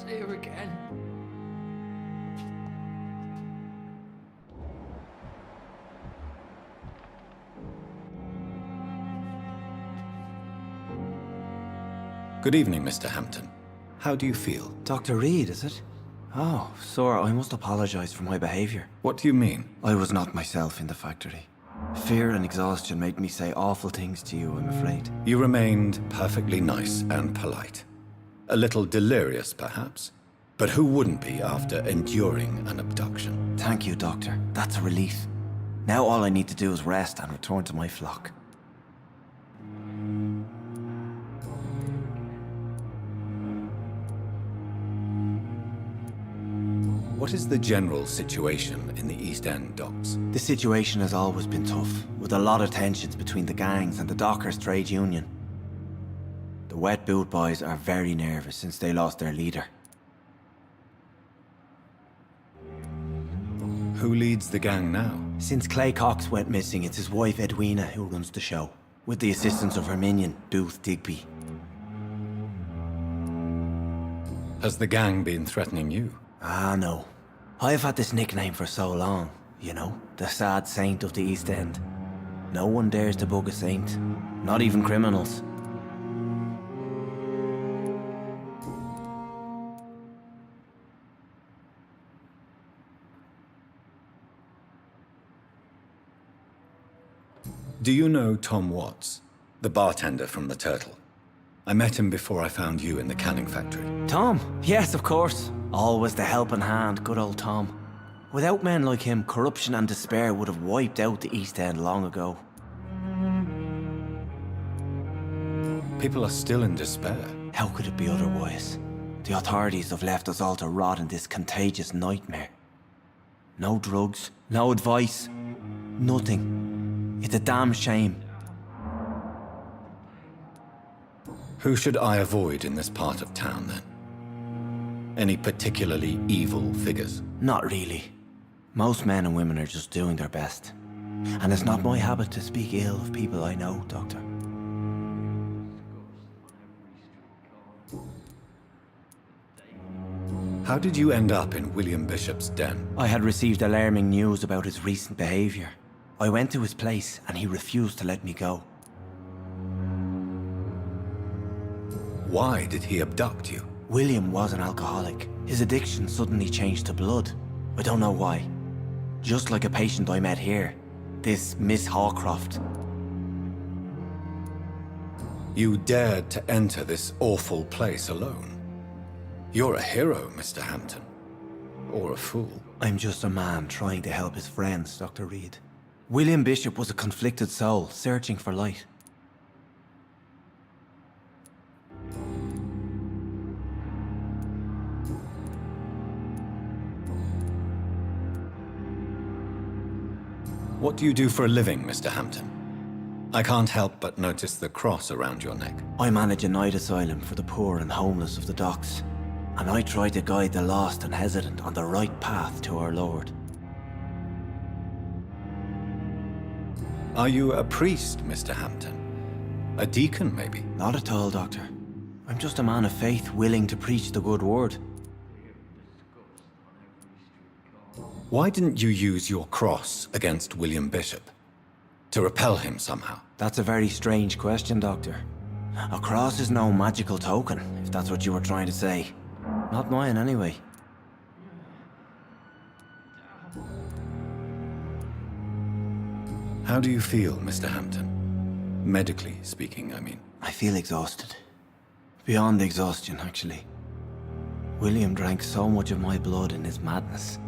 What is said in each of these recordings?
here again. Good evening, Mr. Hampton. How do you feel? Dr. Reed, is it? Oh, sir, I must apologize for my behavior. What do you mean? I was not myself in the factory. Fear and exhaustion made me say awful things to you, I'm afraid. You remained perfectly nice and polite. A little delirious, perhaps. But who wouldn't be after enduring an abduction? Thank you, Doctor. That's a relief. Now all I need to do is rest and return to my flock. What is the general situation in the East End docks? The situation has always been tough, with a lot of tensions between the gangs and the dockers' trade union. The wet boot boys are very nervous since they lost their leader. Who leads the gang now? Since Clay Cox went missing, it's his wife Edwina who runs the show, with the assistance of her minion, Booth Digby. Has the gang been threatening you? Ah, no. I've had this nickname for so long, you know, the sad saint of the East End. No one dares to bug a saint, not even criminals. Do you know Tom Watts, the bartender from the Turtle? I met him before I found you in the canning factory. Tom? Yes, of course. Always the helping hand, good old Tom. Without men like him, corruption and despair would have wiped out the East End long ago. People are still in despair. How could it be otherwise? The authorities have left us all to rot in this contagious nightmare. No drugs, no advice, nothing. It's a damn shame. Who should I avoid in this part of town, then? Any particularly evil figures? Not really. Most men and women are just doing their best. And it's not my habit to speak ill of people I know, Doctor. How did you end up in William Bishop's den? I had received alarming news about his recent behavior. I went to his place and he refused to let me go. Why did he abduct you? William was an alcoholic. His addiction suddenly changed to blood. I don't know why. Just like a patient I met here. This Miss Hawcroft. You dared to enter this awful place alone. You're a hero, Mr. Hampton. Or a fool. I'm just a man trying to help his friends, Dr. Reed. William Bishop was a conflicted soul, searching for light. What do you do for a living, Mr. Hampton? I can't help but notice the cross around your neck. I manage a night asylum for the poor and homeless of the docks. And I try to guide the lost and hesitant on the right path to our Lord. Are you a priest, Mr. Hampton? A deacon, maybe? Not at all, Doctor. I'm just a man of faith willing to preach the good word. Why didn't you use your cross against William Bishop? To repel him somehow? That's a very strange question, Doctor. A cross is no magical token, if that's what you were trying to say. Not mine, anyway. How do you feel, Mr. Hampton? Medically speaking, I mean. I feel exhausted. Beyond exhaustion, actually. William drank so much of my blood in his madness.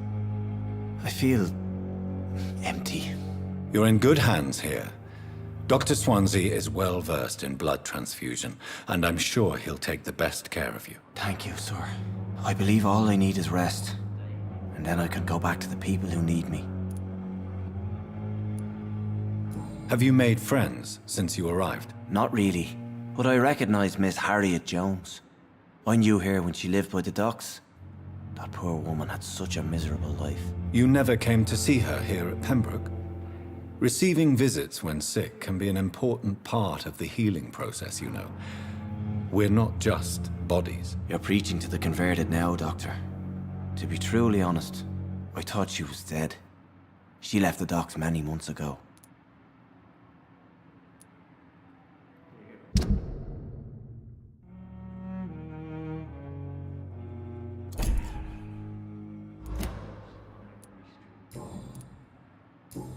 I feel empty. You're in good hands here. Dr. Swansea is well versed in blood transfusion, and I'm sure he'll take the best care of you. Thank you, sir. I believe all I need is rest. And then I can go back to the people who need me. Have you made friends since you arrived? Not really, but I recognize Miss Harriet Jones. I knew her when she lived by the docks. That poor woman had such a miserable life. You never came to see her here at Pembroke? Receiving visits when sick can be an important part of the healing process, you know. We're not just bodies. You're preaching to the converted now, Doctor. To be truly honest, I thought she was dead. She left the docks many months ago.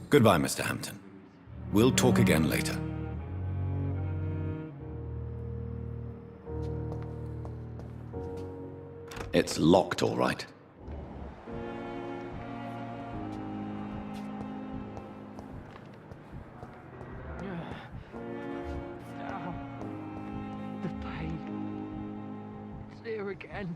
Goodbye, Mr. Hampton. We'll talk again later. It's locked, all right. The pain. It's there again.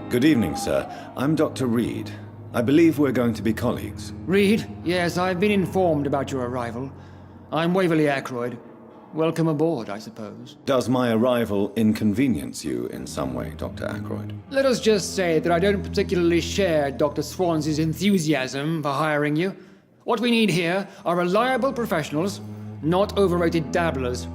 Good evening, sir. I'm Dr. Reed. I believe we're going to be colleagues. Reed, yes, I've been informed about your arrival. I'm Waverly Ackroyd. Welcome aboard, I suppose. Does my arrival inconvenience you in some way, Dr. Ackroyd? Let us just say that I don't particularly share Dr. Swansea's enthusiasm for hiring you. What we need here are reliable professionals, not overrated dabblers.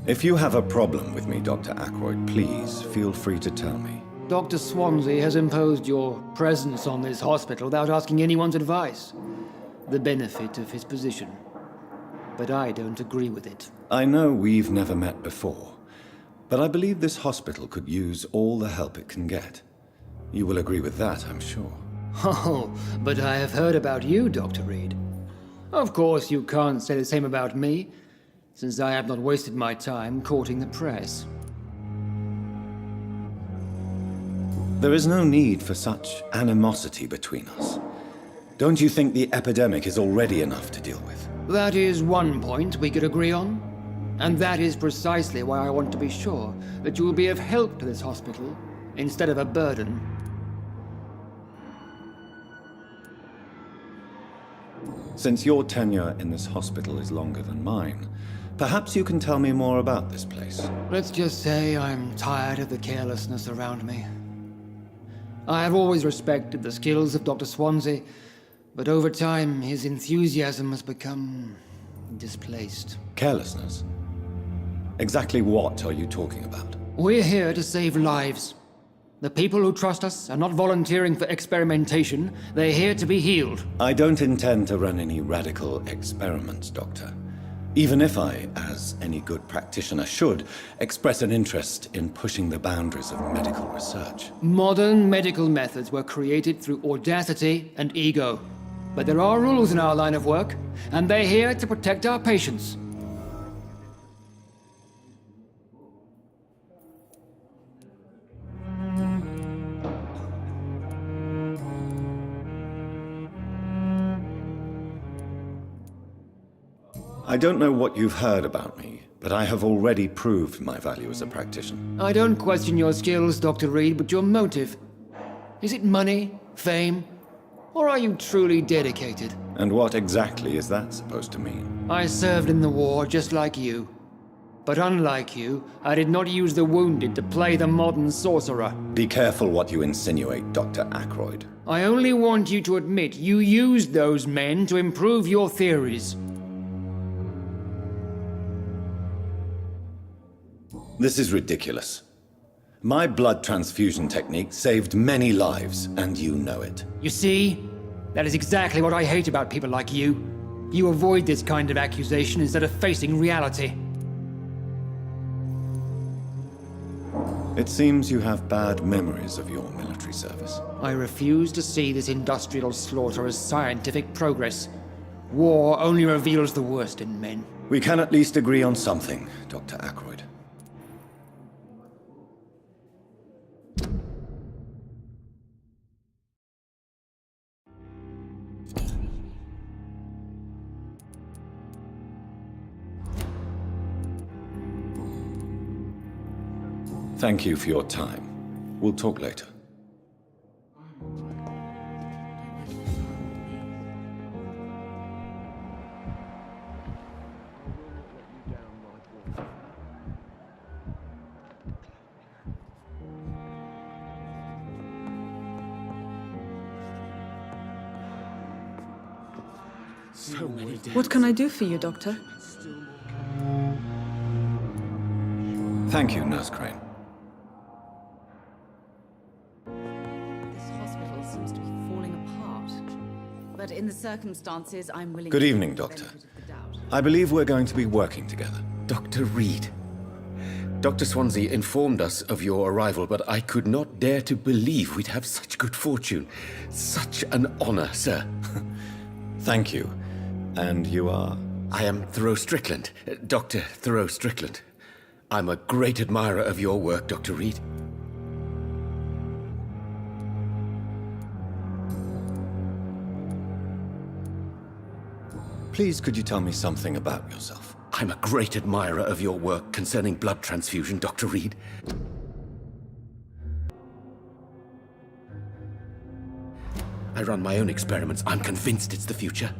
If you have a problem with me, Dr. Ackroyd, please feel free to tell me. Dr. Swansea has imposed your presence on this hospital without asking anyone's advice. The benefit of his position. But I don't agree with it. I know we've never met before, but I believe this hospital could use all the help it can get. You will agree with that, I'm sure. Oh, but I have heard about you, Dr. Reed. Of course, you can't say the same about me, since I have not wasted my time courting the press. There is no need for such animosity between us. Don't you think the epidemic is already enough to deal with? That is one point we could agree on. And that is precisely why I want to be sure that you will be of help to this hospital, instead of a burden. Since your tenure in this hospital is longer than mine, perhaps you can tell me more about this place. Let's just say I'm tired of the carelessness around me. I have always respected the skills of Dr. Swansea, but over time his enthusiasm has become displaced. Carelessness? Exactly what are you talking about? We're here to save lives. The people who trust us are not volunteering for experimentation. They're here to be healed. I don't intend to run any radical experiments, Doctor. Even if I, as any good practitioner should, express an interest in pushing the boundaries of medical research. Modern medical methods were created through audacity and ego. But there are rules in our line of work, and they're here to protect our patients. I don't know what you've heard about me, but I have already proved my value as a practitioner. I don't question your skills, Dr. Reed, but your motive. Is it money, fame, or are you truly dedicated? And what exactly is that supposed to mean? I served in the war just like you. But unlike you, I did not use the wounded to play the modern sorcerer. Be careful what you insinuate, Dr. Ackroyd. I only want you to admit you used those men to improve your theories. This is ridiculous. My blood transfusion technique saved many lives, and you know it. You see? That is exactly what I hate about people like you. You avoid this kind of accusation instead of facing reality. It seems you have bad memories of your military service. I refuse to see this industrial slaughter as scientific progress. War only reveals the worst in men. We can at least agree on something, Dr. Ackroyd. Thank you for your time. We'll talk later. What can I do for you, Doctor? Thank you, Nurse Crane. This hospital seems to be falling apart. But in the circumstances, I'm willing Good to evening, give the Doctor. benefit of the doubt. I believe we're going to be working together. Dr. Reed. Dr. Swansea informed us of your arrival, but I could not dare to believe we'd have such good fortune. Such an honor, sir. Thank you. And you are? I am Thoreau Strickland, Dr. Thoreau Strickland. I'm a great admirer of your work, Dr. Reed. Please, could you tell me something about yourself? I'm a great admirer of your work concerning blood transfusion, Dr. Reed. I run my own experiments. I'm convinced it's the future.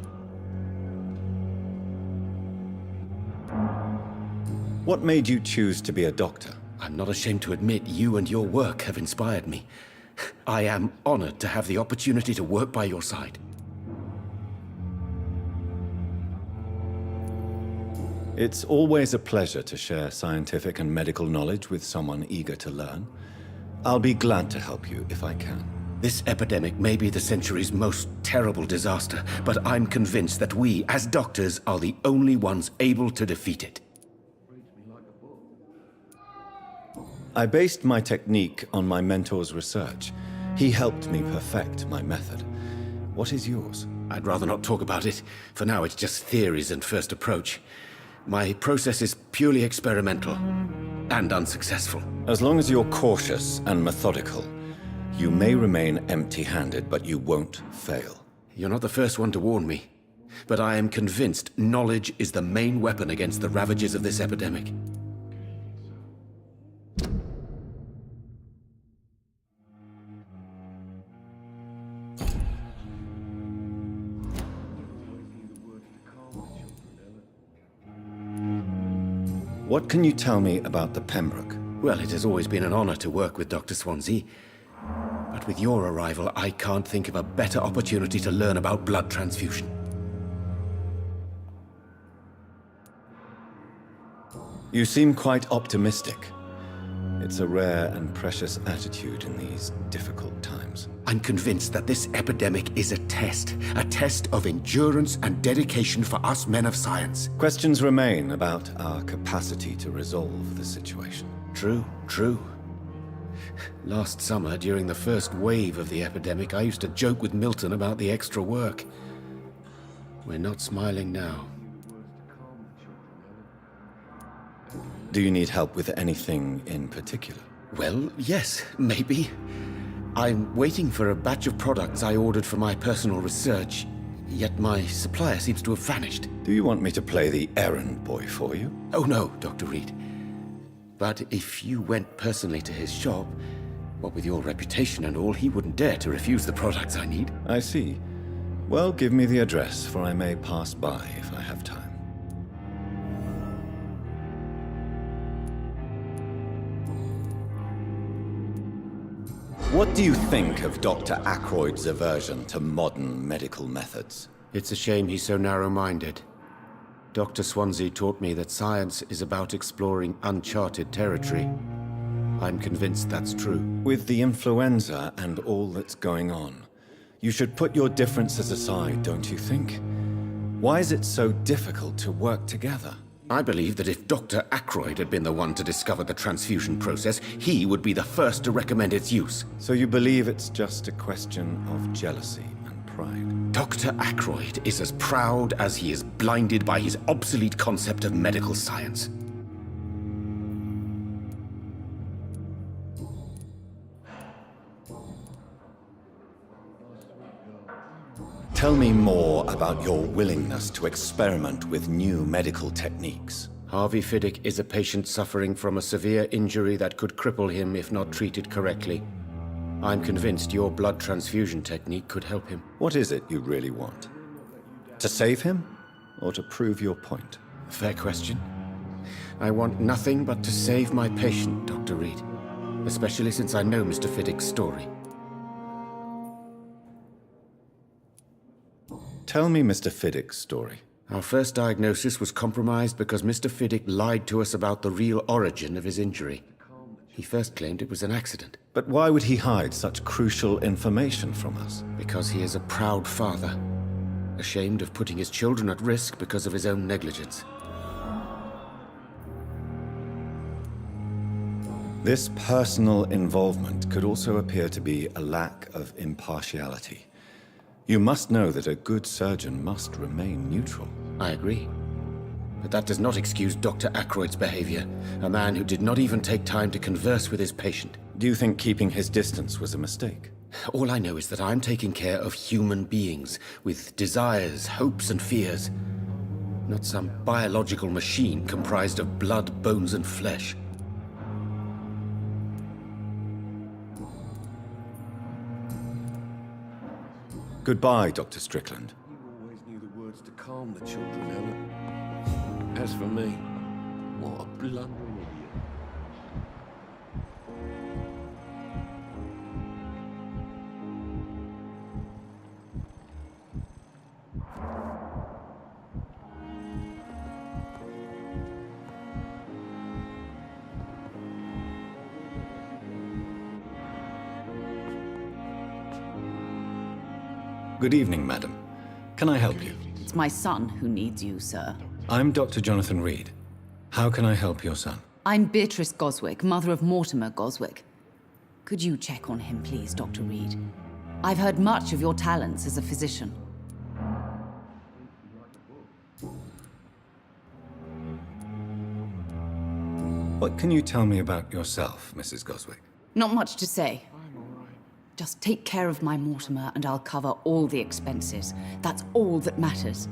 What made you choose to be a doctor? I'm not ashamed to admit you and your work have inspired me. I am honored to have the opportunity to work by your side. It's always a pleasure to share scientific and medical knowledge with someone eager to learn. I'll be glad to help you if I can. This epidemic may be the century's most terrible disaster, but I'm convinced that we, as doctors, are the only ones able to defeat it. I based my technique on my mentor's research. He helped me perfect my method. What is yours? I'd rather not talk about it. For now, it's just theories and first approach. My process is purely experimental and unsuccessful. As long as you're cautious and methodical, you may remain empty-handed, but you won't fail. You're not the first one to warn me, but I am convinced knowledge is the main weapon against the ravages of this epidemic. What can you tell me about the Pembroke? Well, it has always been an honor to work with Dr. Swansea. But with your arrival, I can't think of a better opportunity to learn about blood transfusion. You seem quite optimistic. It's a rare and precious attitude in these difficult times. I'm convinced that this epidemic is a test of endurance and dedication for us men of science. Questions remain about our capacity to resolve the situation. True, true. Last summer, during the first wave of the epidemic, I used to joke with Milton about the extra work. We're not smiling now. Do you need help with anything in particular? Well, yes, maybe. I'm waiting for a batch of products I ordered for my personal research, yet my supplier seems to have vanished. Do you want me to play the errand boy for you? Oh no, Dr. Reed. But if you went personally to his shop, what with your reputation and all, he wouldn't dare to refuse the products I need. I see. Well, give me the address, for I may pass by if I have time. What do you think of Dr. Ackroyd's aversion to modern medical methods? It's a shame he's so narrow-minded. Dr. Swansea taught me that science is about exploring uncharted territory. I'm convinced that's true. With the influenza and all that's going on, you should put your differences aside, don't you think? Why is it so difficult to work together? I believe that if Dr. Ackroyd had been the one to discover the transfusion process, he would be the first to recommend its use. So you believe it's just a question of jealousy and pride? Dr. Ackroyd is as proud as he is blinded by his obsolete concept of medical science. Tell me more about your willingness to experiment with new medical techniques. Harvey Fiddick is a patient suffering from a severe injury that could cripple him if not treated correctly. I'm convinced your blood transfusion technique could help him. What is it you really want? To save him, or to prove your point? Fair question. I want nothing but to save my patient, Dr. Reed. Especially since I know Mr. Fiddick's story. Tell me Mr. Fiddick's story. Our first diagnosis was compromised because Mr. Fiddick lied to us about the real origin of his injury. He first claimed it was an accident. But why would he hide such crucial information from us? Because he is a proud father, ashamed of putting his children at risk because of his own negligence. This personal involvement could also appear to be a lack of impartiality. You must know that a good surgeon must remain neutral. I agree. But that does not excuse Dr. Aykroyd's behavior, a man who did not even take time to converse with his patient. Do you think keeping his distance was a mistake? All I know is that I'm taking care of human beings with desires, hopes, and fears. Not some biological machine comprised of blood, bones, and flesh. Goodbye, Dr. Strickland. You always knew the words to calm the children, Ella. As for me, what a blundering idiot. Good evening, madam. Can I help you? It's my son who needs you, sir. I'm Dr. Jonathan Reed. How can I help your son? I'm Beatrice Goswick, mother of Mortimer Goswick. Could you check on him, please, Dr. Reed? I've heard much of your talents as a physician. What can you tell me about yourself, Mrs. Goswick? Not much to say. Just take care of my Mortimer and I'll cover all the expenses. That's all that matters.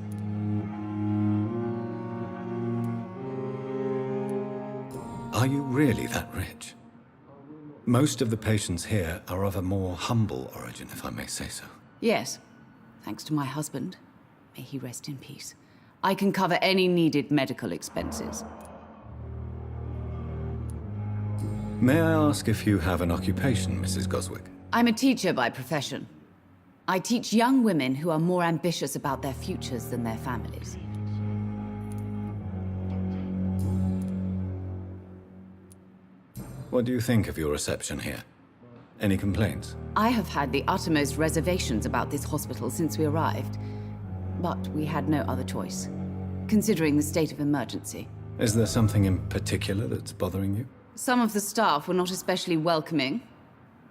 Are you really that rich? Most of the patients here are of a more humble origin, if I may say so. Yes, thanks to my husband. May he rest in peace. I can cover any needed medical expenses. May I ask if you have an occupation, Mrs. Goswick? I'm a teacher by profession. I teach young women who are more ambitious about their futures than their families. What do you think of your reception here? Any complaints? I have had the uttermost reservations about this hospital since we arrived. But we had no other choice, considering the state of emergency. Is there something in particular that's bothering you? Some of the staff were not especially welcoming.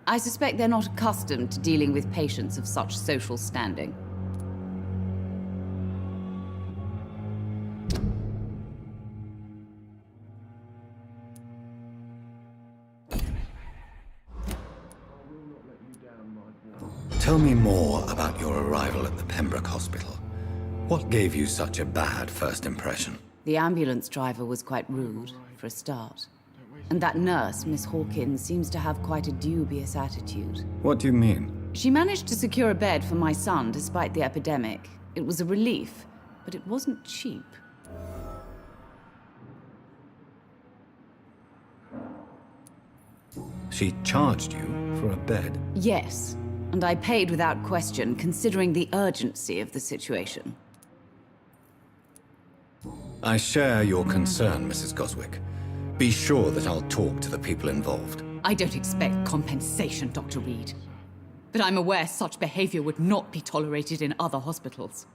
I suspect they're not accustomed to dealing with patients of such social standing. Tell me more about your arrival at the Pembroke Hospital. What gave you such a bad first impression? The ambulance driver was quite rude, for a start. And that nurse, Miss Hawkins, seems to have quite a dubious attitude. What do you mean? She managed to secure a bed for my son despite the epidemic. It was a relief, but it wasn't cheap. She charged you for a bed? Yes, and I paid without question, considering the urgency of the situation. I share your concern, Mrs. Goswick. Be sure that I'll talk to the people involved. I don't expect compensation, Dr. Reed. But I'm aware such behavior would not be tolerated in other hospitals.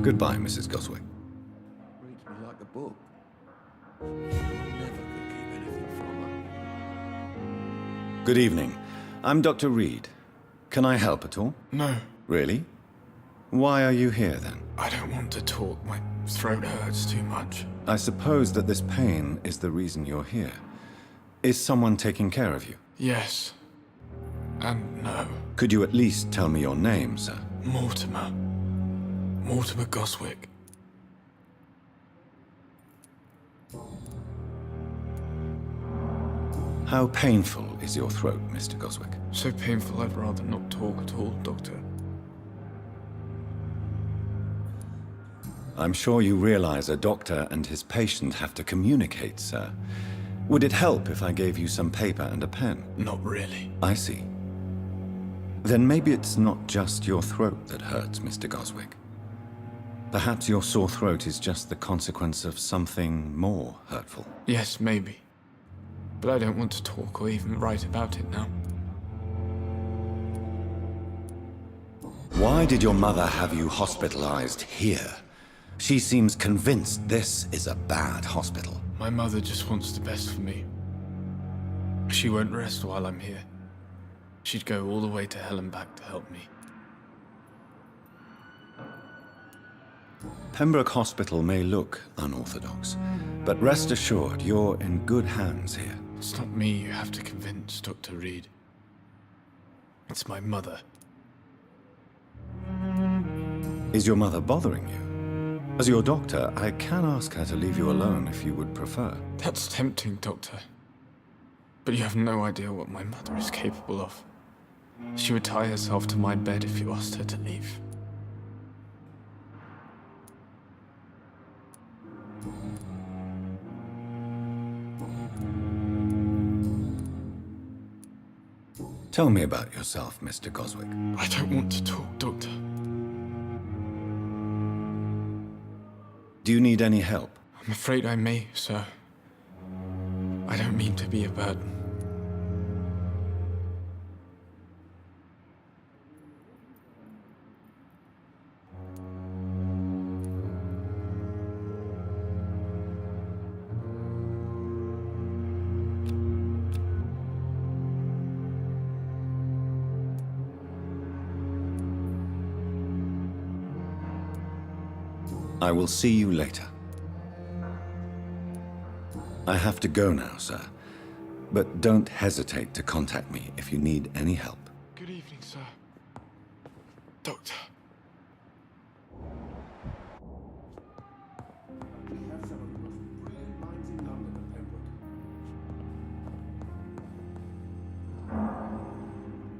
Goodbye, Mrs. Goswick. Reads me like a book. Never could keep anything from her. Good evening. I'm Dr. Reed. Can I help at all? No, Really? Why are you here, then? I don't want to talk. My throat hurts too much. I suppose that this pain is the reason you're here. Is someone taking care of you? Yes. And no. Could you at least tell me your name, sir? Mortimer. Mortimer Goswick. How painful is your throat, Mr. Goswick? So painful I'd rather not talk at all, Doctor. I'm sure you realize a doctor and his patient have to communicate, sir. Would it help if I gave you some paper and a pen? Not really. I see. Then maybe it's not just your throat that hurts, Mr. Goswick. Perhaps your sore throat is just the consequence of something more hurtful. Yes, maybe. But I don't want to talk or even write about it now. Why did your mother have you hospitalized here? She seems convinced this is a bad hospital. My mother just wants the best for me. She won't rest while I'm here. She'd go all the way to hell and back to help me. Pembroke Hospital may look unorthodox, but rest assured you're in good hands here. It's not me you have to convince, Dr. Reed. It's my mother. Is your mother bothering you? As your doctor, I can ask her to leave you alone if you would prefer. That's tempting, Doctor. But you have no idea what my mother is capable of. She would tie herself to my bed if you asked her to leave. Tell me about yourself, Mr. Goswick. I don't want to talk, Doctor. Do you need any help? I'm afraid I may, sir. I don't mean to be a burden. I will see you later. I have to go now, sir. But don't hesitate to contact me if you need any help. Good evening, sir. Doctor.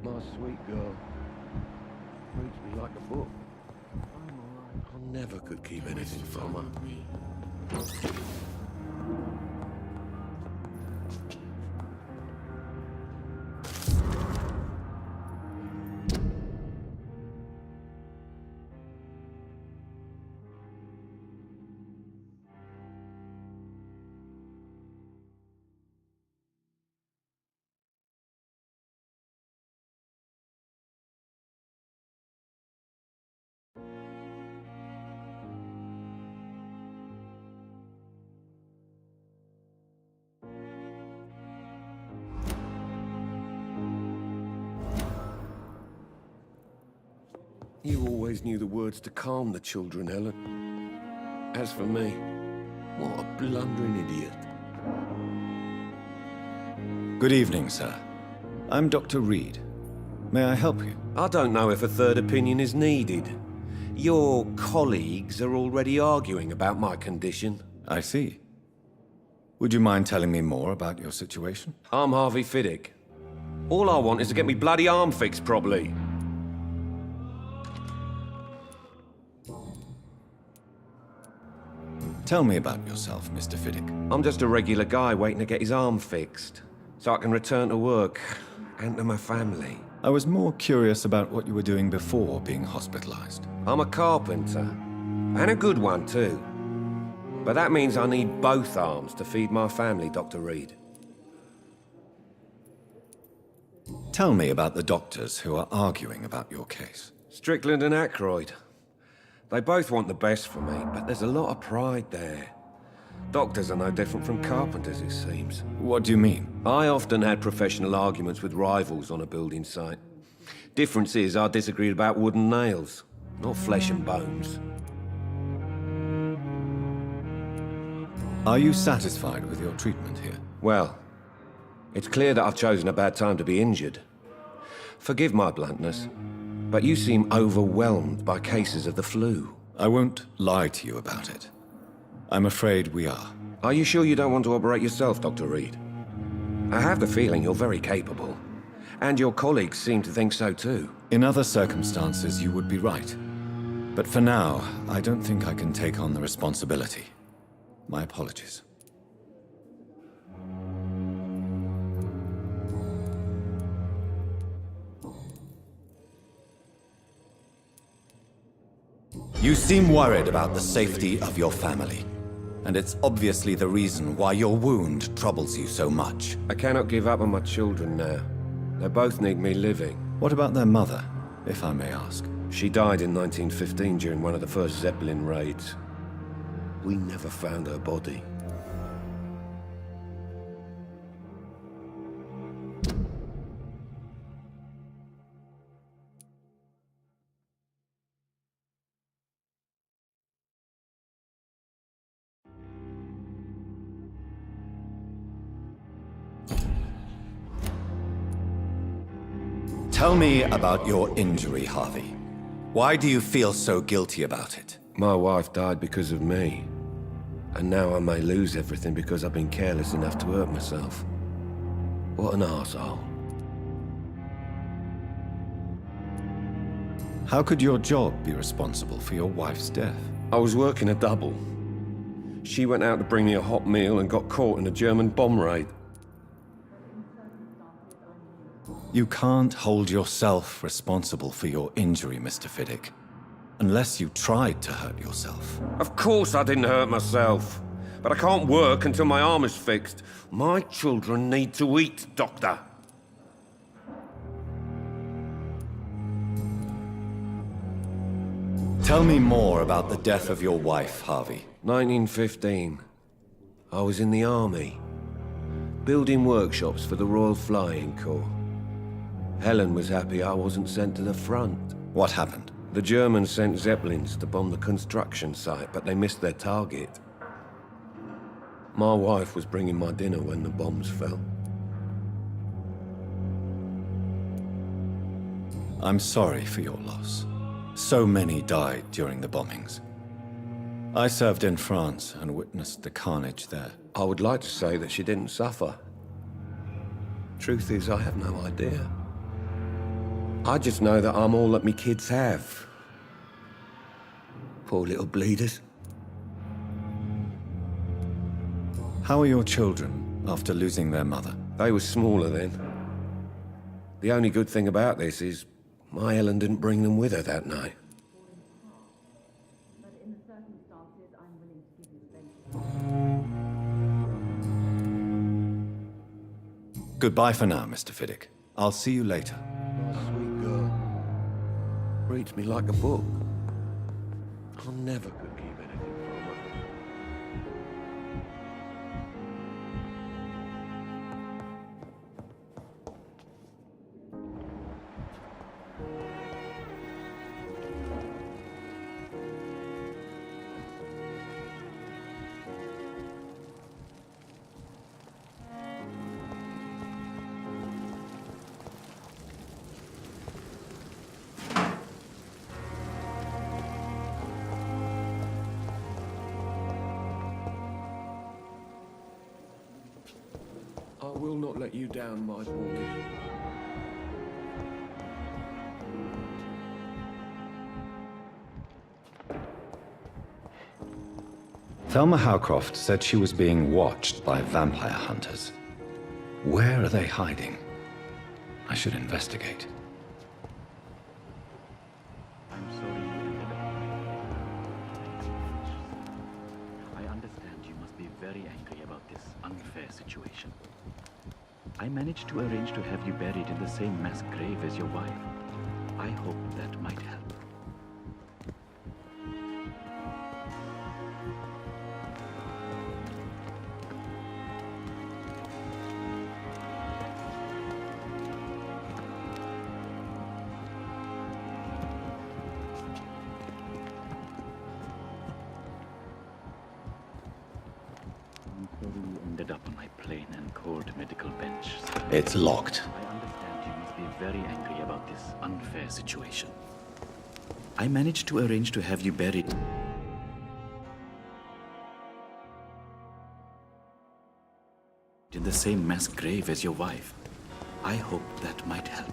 My sweet girl. Reads me like a book. I never could keep anything from her. You always knew the words to calm the children, Helen. As for me, what a blundering idiot. Good evening, sir. I'm Dr. Reed. May I help you? I don't know if a third opinion is needed. Your colleagues are already arguing about my condition. I see. Would you mind telling me more about your situation? I'm Harvey Fiddick. All I want is to get me bloody arm fixed properly. Tell me about yourself, Mr. Fiddick. I'm just a regular guy waiting to get his arm fixed, so I can return to work and to my family. I was more curious about what you were doing before being hospitalized. I'm a carpenter, and a good one too. But that means I need both arms to feed my family, Dr. Reed. Tell me about the doctors who are arguing about your case. Strickland and Aykroyd. They both want the best for me, but there's a lot of pride there. Doctors are no different from carpenters, it seems. What do you mean? I often had professional arguments with rivals on a building site. Difference is, I disagreed about wooden nails, not flesh and bones. Are you satisfied with your treatment here? Well, It's clear that I've chosen a bad time to be injured. Forgive my bluntness, but you seem overwhelmed by cases of the flu. I won't lie to you about it. I'm afraid we are. Are you sure you don't want to operate yourself, Dr. Reed? I have the feeling you're very capable. And your colleagues seem to think so too. In other circumstances, you would be right. But for now, I don't think I can take on the responsibility. My apologies. You seem worried about the safety of your family. And it's obviously the reason why your wound troubles you so much. I cannot give up on my children now. They both need me living. What about their mother, if I may ask? She died in 1915 during one of the first Zeppelin raids. We never found her body. Tell me about your injury, Harvey. Why do you feel so guilty about it? My wife died because of me. And now I may lose everything because I've been careless enough to hurt myself. What an arsehole. How could your job be responsible for your wife's death? I was working a double. She went out to bring me a hot meal and got caught in a German bomb raid. You can't hold yourself responsible for your injury, Mr. Fiddick. Unless you tried to hurt yourself. Of course I didn't hurt myself. But I can't work until my arm is fixed. My children need to eat, Doctor. Tell me more about the death of your wife, Harvey. 1915. I was in the army. Building workshops for the Royal Flying Corps. Helen was happy I wasn't sent to the front. What happened? The Germans sent Zeppelins to bomb the construction site, but they missed their target. My wife was bringing my dinner when the bombs fell. I'm sorry for your loss. So many died during the bombings. I served in France and witnessed the carnage there. I would like to say that she didn't suffer. Truth is, I have no idea. I just know that I'm all that me kids have. Poor little bleeders. How are your children after losing their mother? They were smaller then. The only good thing about this is my Helen didn't bring them with her that night. Goodbye for now, Mr. Fiddick. I'll see you later. Sweet girl. Reads me like a book. I never could keep anything from her. I will not let you down, my boy. Thelma Howcroft said she was being watched by vampire hunters. Where are they hiding? I should investigate. I'm sorry you ended up. I understand you must be very angry about this unfair situation. I managed to arrange to have you buried in the same mass grave as your wife. I hope that might help. I'm sorry you ended ended up on my plain and cold medical bench. It's locked. I understand you must be very angry about this unfair situation. I managed to arrange to have you buried in the same mass grave as your wife. I hope that might help.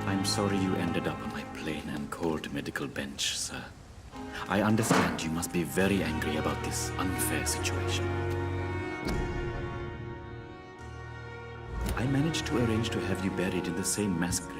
I'm sorry you ended up on my plain and cold medical bench, sir. I understand you must be very angry about this unfair situation. I managed to arrange to have you buried in the same mass grave.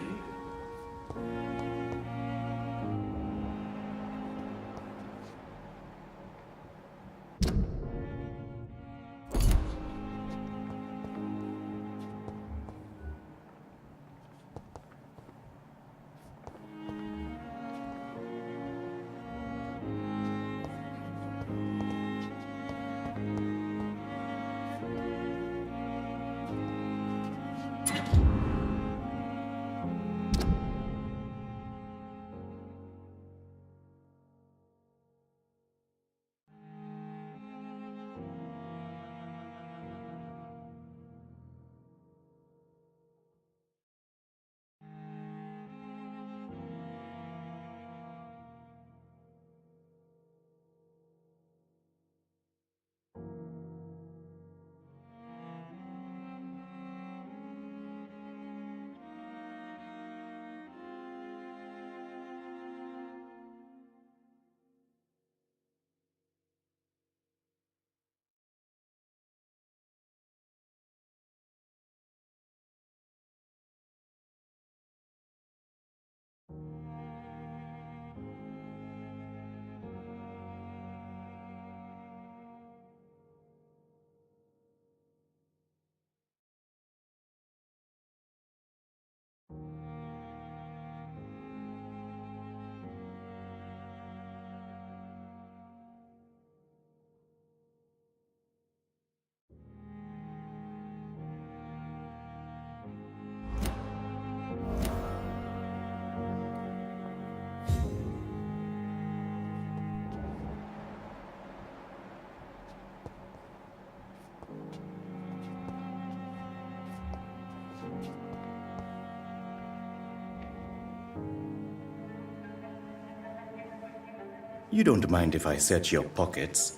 You don't mind if I search your pockets,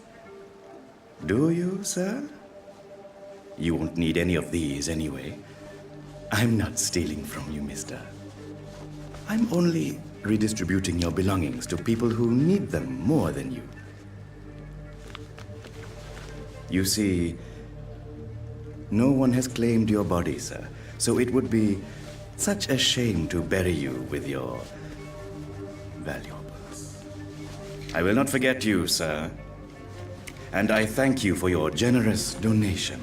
do you, sir? You won't need any of these anyway. I'm not stealing from you, mister. I'm only redistributing your belongings to people who need them more than you. You see, no one has claimed your body, sir, so it would be such a shame to bury you with your valuables. I will not forget you, sir, and I thank you for your generous donation.